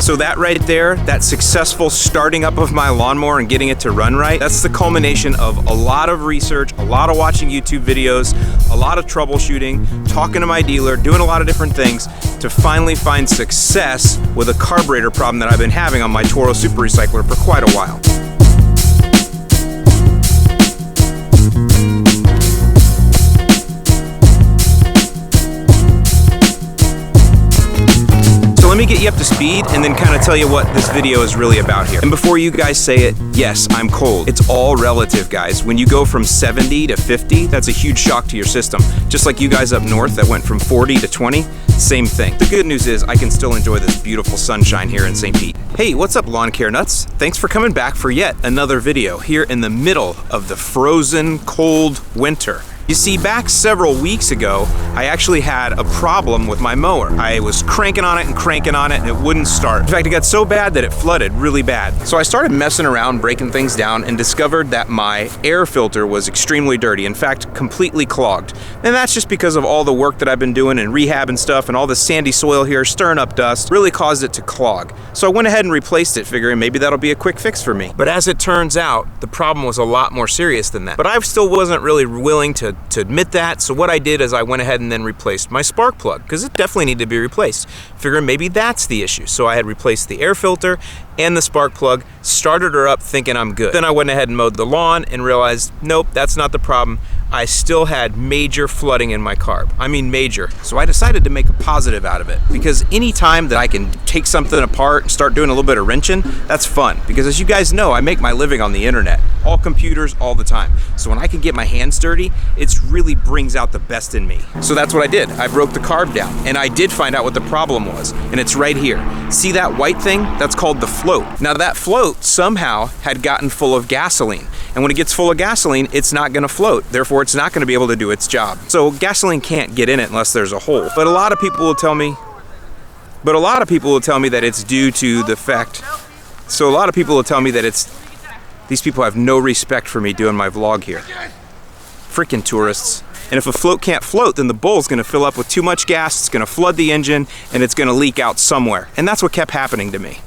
So that right there, that successful starting up of my lawnmower and getting it to run right, that's the culmination of a lot of research, a lot of watching YouTube videos, a lot of troubleshooting, talking to my dealer, doing a lot of different things to finally find success with a carburetor problem that I've been having on my Toro Super Recycler for quite a while. Let me get you up to speed and then kind of tell you what this video is really about here. And before you guys say it, yes, I'm cold. It's all relative, guys. When you go from 70 to 50, that's a huge shock to your system. Just like you guys up north that went from 40 to 20, same thing. The good news is I can still enjoy this beautiful sunshine here in St. Pete. Hey, what's up, lawn care nuts? Thanks for coming back for yet another video here in the middle of the frozen, cold winter. You see, back several weeks ago, I actually had a problem with my mower. I was cranking on it and it wouldn't start. In fact, it got so bad that it flooded really bad. So I started messing around, breaking things down, and discovered that my air filter was extremely dirty. In fact, completely clogged. And that's just because of all the work that I've been doing in rehab and stuff, and all the sandy soil here stirring up dust really caused it to clog. So I went ahead and replaced it, figuring maybe that'll be a quick fix for me. But as it turns out, the problem was a lot more serious than that. But I still wasn't really willing to admit that, so what I did is I went ahead and then replaced my spark plug, because it definitely needed to be replaced. Figuring maybe that's the issue. So I had replaced the air filter and the spark plug, started her up thinking I'm good. Then I went ahead and mowed the lawn and realized, nope, that's not the problem. I still had major flooding in my carb. I mean major. So I decided to make a positive out of it, because any time that I can take something apart and start doing a little bit of wrenching, that's fun. Because as you guys know, I make my living on the internet, all computers, all the time. So when I can get my hands dirty, it really brings out the best in me. So that's what I did. I broke the carb down, and I did find out what the problem was, and it's right here. See that white thing? That's called the float. Now that float somehow had gotten full of gasoline. And when it gets full of gasoline, it's not gonna float. Therefore, it's not gonna be able to do its job. So gasoline can't get in it unless there's a hole. But a lot of people will tell me that it's due to the fact. So a lot of people will tell me that these people have no respect for me doing my vlog here. Freaking tourists. And if a float can't float, then the bowl's gonna fill up with too much gas, it's gonna flood the engine, and it's gonna leak out somewhere. And that's what kept happening to me.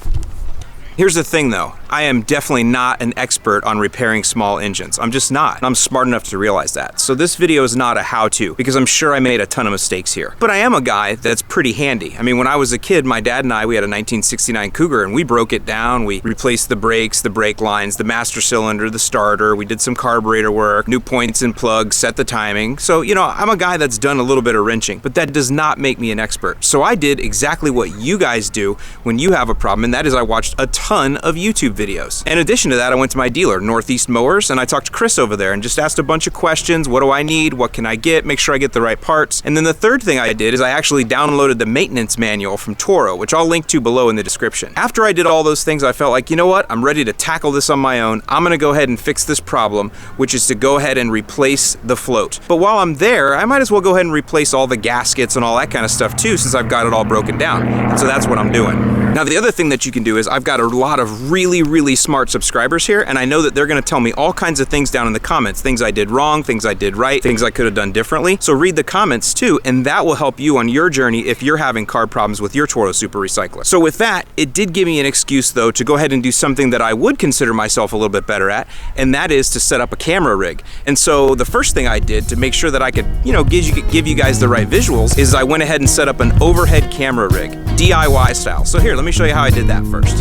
Here's the thing though, I am definitely not an expert on repairing small engines. I'm just not. I'm smart enough to realize that. So this video is not a how-to, because I'm sure I made a ton of mistakes here. But I am a guy that's pretty handy. I mean, when I was a kid, my dad and I, we had a 1969 Cougar, and we broke it down. We replaced the brakes, the brake lines, the master cylinder, the starter. We did some carburetor work, new points and plugs, set the timing. So, you know, I'm a guy that's done a little bit of wrenching, but that does not make me an expert. So I did exactly what you guys do when you have a problem, and that is I watched a ton of YouTube videos. In addition to that, I went to my dealer, Northeast Mowers, and I talked to Chris over there and just asked a bunch of questions. What do I need? What can I get? Make sure I get the right parts. And then the third thing I did is I actually downloaded the maintenance manual from Toro, which I'll link to below in the description. After I did all those things, I felt like, you know what? I'm ready to tackle this on my own. I'm gonna go ahead and fix this problem, which is to go ahead and replace the float. But while I'm there, I might as well go ahead and replace all the gaskets and all that kind of stuff too, since I've got it all broken down. And so that's what I'm doing. Now, the other thing that you can do is I've got a lot of really smart subscribers here, and I know that they're gonna tell me all kinds of things down in the comments, things I did wrong, things I did right, things I could have done differently. So read the comments too, and that will help you on your journey if you're having carb problems with your Toro Super Recycler. So with that, it did give me an excuse though to go ahead and do something that I would consider myself a little bit better at, and that is to set up a camera rig. And so the first thing I did to make sure that I could, you know, give you guys the right visuals is I went ahead and set up an overhead camera rig, DIY style. So here, let me show you how I did that first.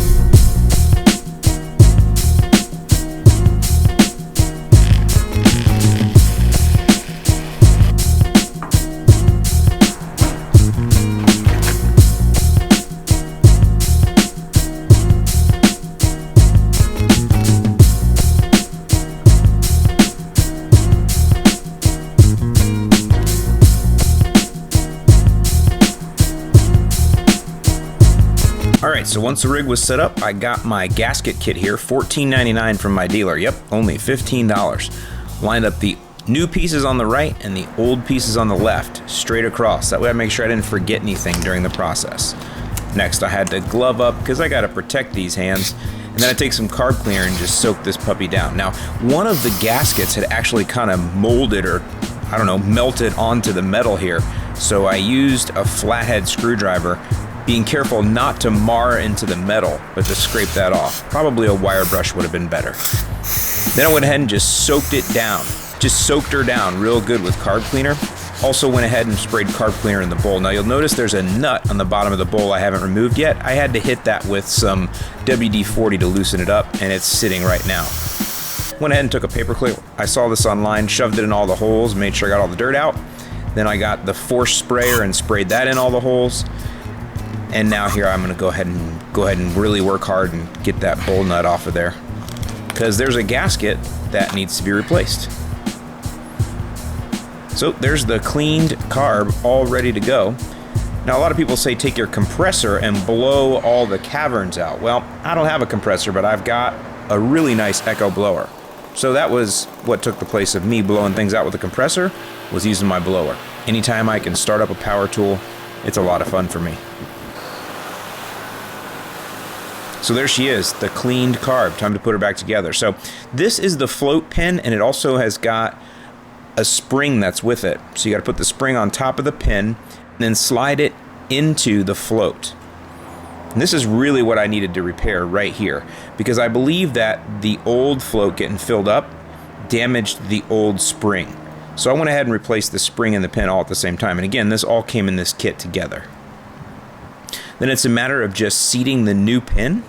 Alright, so once the rig was set up, I got my gasket kit here, $14.99 from my dealer. Yep, only $15. Lined up the new pieces on the right and the old pieces on the left, straight across. That way I make sure I didn't forget anything during the process. Next, I had to glove up because I gotta protect these hands. And then I take some carb cleaner and just soak this puppy down. Now, one of the gaskets had actually kind of molded or, I don't know, melted onto the metal here. So I used a flathead screwdriver, being careful not to mar into the metal, but to scrape that off. Probably a wire brush would have been better. Then I went ahead and just soaked it down. Just soaked her down real good with carb cleaner. Also went ahead and sprayed carb cleaner in the bowl. Now you'll notice there's a nut on the bottom of the bowl I haven't removed yet. I had to hit that with some WD-40 to loosen it up, and it's sitting right now. Went ahead and took a paper clip. I saw this online, shoved it in all the holes, made sure I got all the dirt out. Then I got the force sprayer and sprayed that in all the holes. And now here I'm gonna go ahead and really work hard and get that bowl nut off of there, because there's a gasket that needs to be replaced. So there's the cleaned carb all ready to go. Now a lot of people say take your compressor and blow all the caverns out. Well, I don't have a compressor, but I've got a really nice echo blower. So that was what took the place of me blowing things out with a compressor, was using my blower. Anytime I can start up a power tool, it's a lot of fun for me. So there she is, the cleaned carb. Time to put her back together. So this is the float pin, and it also has got a spring that's with it. So you got to put the spring on top of the pin and then slide it into the float. And this is really what I needed to repair right here, because I believe that the old float getting filled up damaged the old spring. So I went ahead and replaced the spring and the pin all at the same time. And again, this all came in this kit together. Then it's a matter of just seating the new pin.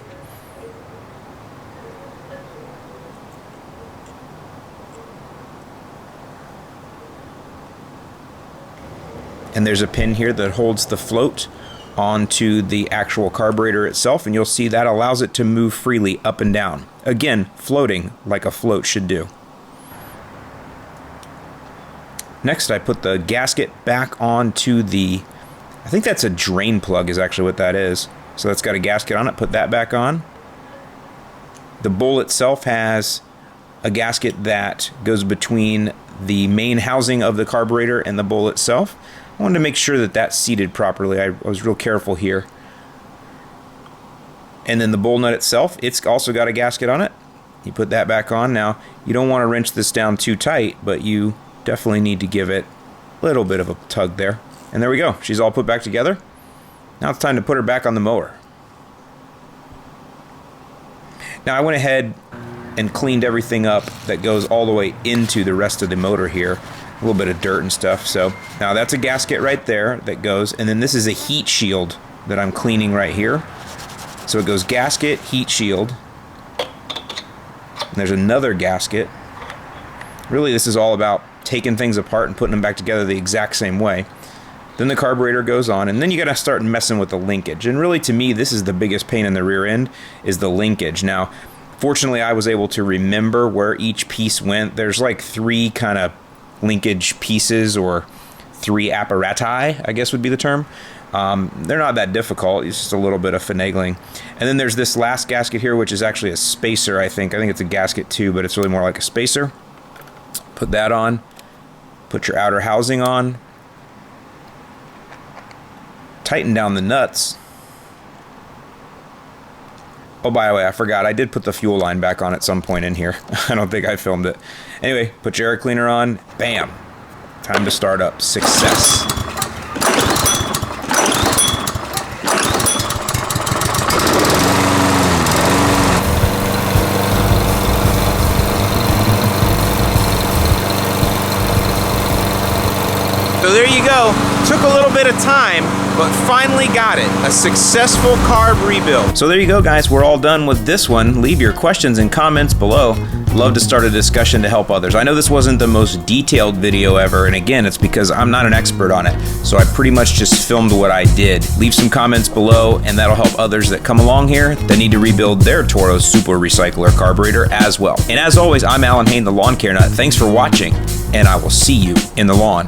And there's a pin here that holds the float onto the actual carburetor itself, and you'll see that allows it to move freely up and down. Again, floating like a float should do. Next, I put the gasket back onto the, I think that's a drain plug is actually what that is. So that's got a gasket on it, put that back on. The bowl itself has a gasket that goes between the main housing of the carburetor and the bowl itself. I wanted to make sure that that's seated properly. I was real careful here. And then the bowl nut itself, it's also got a gasket on it. You put that back on. Now, you don't want to wrench this down too tight, but you definitely need to give it a little bit of a tug there. And there we go. She's all put back together. Now it's time to put her back on the mower. Now I went ahead and cleaned everything up that goes all the way into the rest of the motor here. A little bit of dirt and stuff. So now that's a gasket right there that goes, and then this is a heat shield that I'm cleaning right here. So it goes gasket, heat shield, and there's another gasket. Really, this is all about taking things apart and putting them back together the exact same way. Then the carburetor goes on, and then you got to start messing with the linkage. And really, to me, this is the biggest pain in the rear end, is the linkage. Now, fortunately, I was able to remember where each piece went. There's like 3 kind of linkage pieces, or 3 apparati, I guess would be the term. They're not that difficult. It's just a little bit of finagling. And then there's this last gasket here, which is actually a spacer, I think. I think it's a gasket too, but it's really more like a spacer. Put that on. Put your outer housing on. Tighten down the nuts. Oh, by the way, I forgot. I did put the fuel line back on at some point in here. I don't think I filmed it. Anyway, put your air cleaner on. Bam. Time to start up. Success. So there you go. Took a little bit of time, but finally got it. A successful carb rebuild. So there you go, guys. We're all done with this one. Leave your questions and comments below. Love to start a discussion to help others. I know this wasn't the most detailed video ever, and again, it's because I'm not an expert on it. So I pretty much just filmed what I did. Leave some comments below, and that'll help others that come along here that need to rebuild their Toro Super Recycler carburetor as well. And as always, I'm Alan Hain, the Lawn Care Nut. Thanks for watching, and I will see you in the lawn.